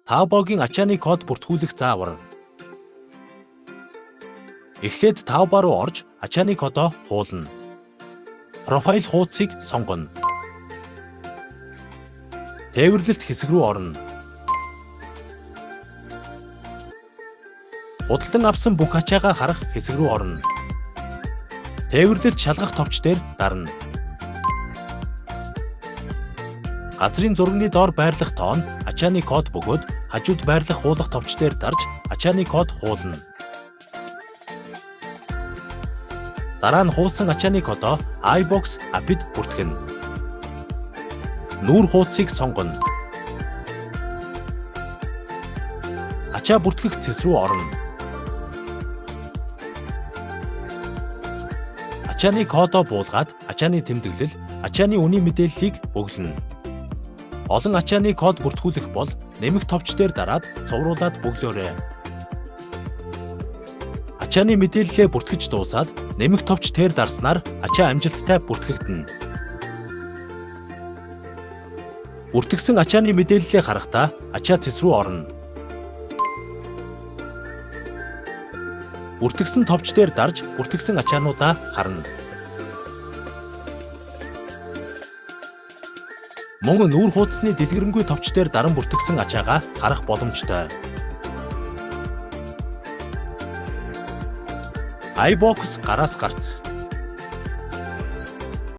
Taobao-гийн ачааны код бүртгүүлэх заавар. Эхлээд Taobao руу орж ачааны кодоо хуулна. Профайл хуудсыг сонгоно. Тээвэрлэлт хэсэг рүү орно. Худалдан авсан бүх ачаагаа харах хэсэг рүү орно. Тээвэрлэлт шалгах товч дээр дарна. Газрын зурагны доор байрлах тоон ачааны код бөгөөд хажууд байрлах хуулах товч дээр дарж ачааны код хуулна. Дараа нь хуулсан ачааны кодоо iBox аппид бүртгэнэ. Нүүр хуудсыг сонгоно. Ачаа бүртгэх цэс рүү орно. Ачааны кодоо буулгаад ачааны тэмдэглэл, ачааны үнийн мэдээллийг бөглөнө. Олон ачааны код бүртгүүлэх бол нэмэх товч дээр дараад цувруулад бөглөөрэй. Ачааны мэдээллээ бүртгэж дуусаад нэмэх товч дээр дарснаар ачаа амжилттай бүртгэгдэнэ. Бүртгэсэн ачааны мэдээллээ харахдаа ачаа цэс рүү орно. Бүртгэсэн товч дээр дарж бүртгэсэн ачаануудаа харна. Мөн нүүр хуудасны дэлгэрэнгүй товч дээр даран бүртгэсэн ачаагаа харах боломжтой. iBox гараас гарт.